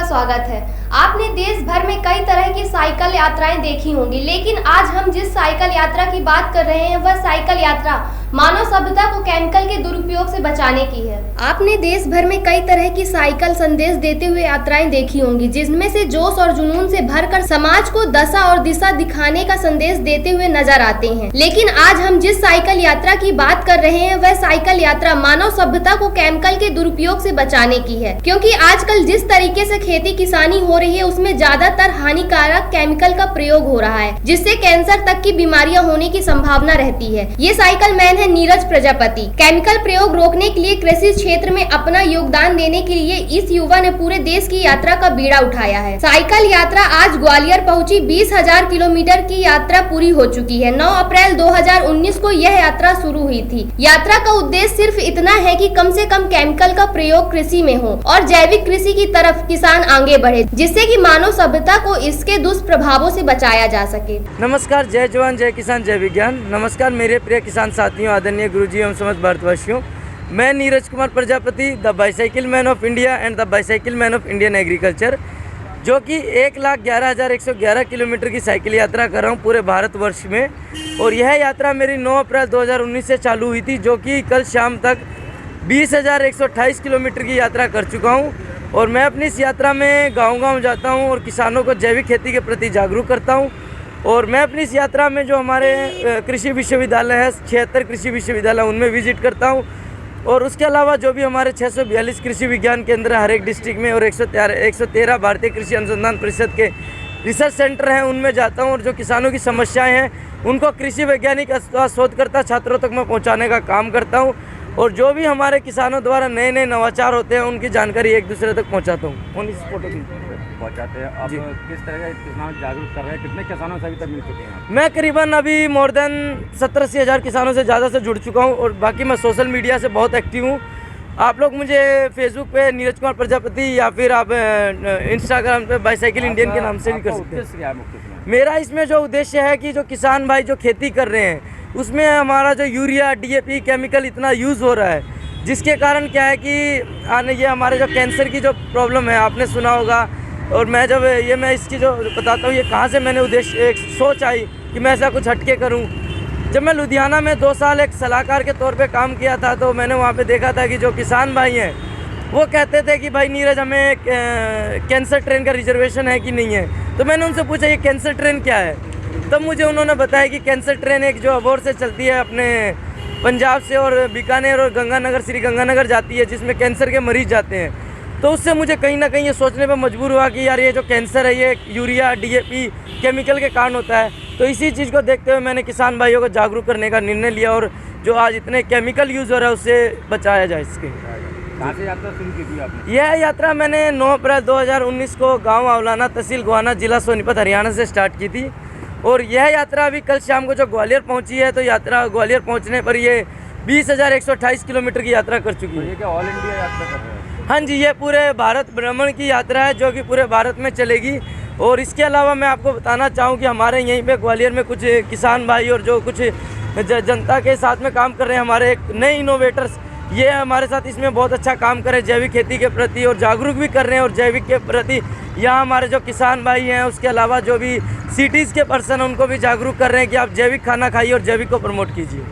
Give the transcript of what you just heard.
स्वागत है। आपने देश भर में कई तरह की साइकिल यात्राएं देखी होंगी, लेकिन आज हम जिस साइकिल यात्रा की बात कर रहे हैं वह साइकिल यात्रा मानव सभ्यता को केमिकल के दुरुपयोग से बचाने की है। आपने देश भर में कई तरह की साइकिल संदेश देते हुए यात्राएं देखी होंगी, जिसमें से जोश और जुनून से भरकर समाज को दशा और दिशा दिखाने का संदेश देते हुए नजर आते हैं। लेकिन आज हम जिस साइकिल यात्रा की बात कर रहे हैं वह साइकिल यात्रा मानव सभ्यता को केमिकल के दुरुपयोग से बचाने की है, क्योंकि आजकल जिस तरीके से खेती किसानी हो रही है उसमें ज्यादातर हानिकारक केमिकल का प्रयोग हो रहा है, जिससे कैंसर तक की बीमारियां होने की संभावना रहती है। ये साइकिल मैन है नीरज प्रजापति। केमिकल प्रयोग रोकने के लिए कृषि क्षेत्र में अपना योगदान देने के लिए इस युवा ने पूरे देश की यात्रा का बीड़ा उठाया है। साइकिल यात्रा आज ग्वालियर पहुंची। 20,000 किलोमीटर की यात्रा पूरी हो चुकी है। 9 अप्रैल 2019 को यह यात्रा शुरू हुई थी। यात्रा का उद्देश्य सिर्फ इतना है कि कम से कम केमिकल का प्रयोग कृषि में हो और जैविक कृषि की तरफ किसान आगे बढ़े, जिससे कि मानव सभ्यता को इसके दुष्प्रभावों से बचाया जा सके। नमस्कार, जय जवान जय किसान जय विज्ञान। नमस्कार मेरे प्रिय किसान साथियों, आदरणीय गुरुजी एवं समस्त भारतवासियों। मैं Neeraj Kumar Prajapati, the bicycle man of India and the bicycle man of Indian agriculture, जो कि 1,11,111 किलोमीटर की साइकिल यात्रा कर रहा हूँ पूरे भारतवर्ष में। और यह यात्रा मेरी 9 अप्रैल 2019 से चालू हुई थी, जो कि कल शाम तक 20,128 किलोमीटर की यात्रा कर चुका हूँ। और मैं अपनी इस यात्रा में गांव-गांव जाता हूँ और किसानों को जैविक खेती के प्रति जागरूक करता हूँ। और मैं अपनी इस यात्रा में जो हमारे कृषि विश्वविद्यालय है, 76 कृषि विश्वविद्यालय, उनमें विजिट करता हूँ। और उसके अलावा जो भी हमारे 642 कृषि विज्ञान केंद्र हर एक डिस्ट्रिक्ट में और 113 भारतीय कृषि अनुसंधान परिषद के रिसर्च सेंटर हैं, उनमें जाता हूँ। और जो किसानों की समस्याएं हैं उनको कृषि वैज्ञानिक शोधकर्ता छात्रों तक मैं पहुँचाने का काम करता हूँ। और जो भी हमारे किसानों द्वारा नए नए नवाचार होते हैं उनकी जानकारी एक दूसरे तक पहुँचाता हूँ। इस फोटो की पहुँचाते हैं। अब किस तरह के किसान जागरूक कर रहे हैं, कितने किसानों से अभी तक मिल चुके हैं? मैं करीबन अभी मोर देन 70-80 किसानों से ज़्यादा से जुड़ चुका हूँ। और बाकी मैं सोशल मीडिया से बहुत एक्टिव हूँ। आप लोग मुझे फेसबुक पे नीरज कुमार प्रजापति या फिर आप इंस्टाग्राम पे बाईसाइकिल इंडियन के नाम से भी कर सकते हैं। मेरा इसमें जो उद्देश्य है कि जो किसान भाई जो खेती कर रहे हैं उसमें हमारा जो यूरिया DAP केमिकल इतना यूज़ हो रहा है, जिसके कारण क्या है कि ये हमारे जो कैंसर की जो प्रॉब्लम है आपने सुना होगा। और मैं जब मैं इसकी जो बताता हूँ ये कहाँ से मैंने उद्देश्य एक सोच आई कि मैं ऐसा कुछ हटके करूँ। जब मैं लुधियाना में 2 साल एक सलाहकार के तौर पे काम किया था, तो मैंने वहाँ पे देखा था कि जो किसान भाई हैं वो कहते थे कि भाई नीरज हमें कैंसर ट्रेन का रिजर्वेशन है कि नहीं है। तो मैंने उनसे पूछा ये कैंसर ट्रेन क्या है, तब मुझे उन्होंने बताया कि कैंसर ट्रेन एक जो अबोहर से चलती है अपने पंजाब से और बीकानेर और गंगानगर, श्री गंगानगर जाती है, जिसमें कैंसर के मरीज़ जाते हैं। तो उससे मुझे कहीं ना कहीं ये सोचने पर मजबूर हुआ कि यार ये जो कैंसर है ये यूरिया DAP केमिकल के कारण होता है। तो इसी चीज़ को देखते हुए मैंने किसान भाइयों को जागरूक करने का निर्णय लिया और जो आज इतने केमिकल यूज़ हो रहा है उससे बचाया जाए। इसके कहाँ से यात्रा शुरू की थी आपने? यह यात्रा मैंने 9 अप्रैल 2019 को गाँव अवलाना, तहसील गोहाना, जिला सोनीपत, हरियाणा से स्टार्ट की थी। और यह यात्रा अभी कल शाम को जो ग्वालियर पहुंची है, तो यात्रा ग्वालियर पहुंचने पर ये 20,128 किलोमीटर की यात्रा कर चुकी है। ये क्या ऑल इंडिया यात्रा कर रहे हैं? हाँ जी, ये पूरे भारत भ्रमण की यात्रा है जो कि पूरे भारत में चलेगी। और इसके अलावा मैं आपको बताना चाहूँ कि हमारे यहीं पे ग्वालियर में कुछ किसान भाई और जो कुछ जनता के साथ में काम कर रहे हैं, हमारे एक नए इनोवेटर्स, ये हमारे साथ इसमें बहुत अच्छा काम कर रहे हैं जैविक खेती के प्रति और जागरूक भी कर रहे हैं। और जैविक के प्रति यहाँ हमारे जो किसान भाई हैं, उसके अलावा जो भी सिटीज़ के पर्सन हैं उनको भी जागरूक कर रहे हैं कि आप जैविक खाना खाइए और जैविक को प्रमोट कीजिए।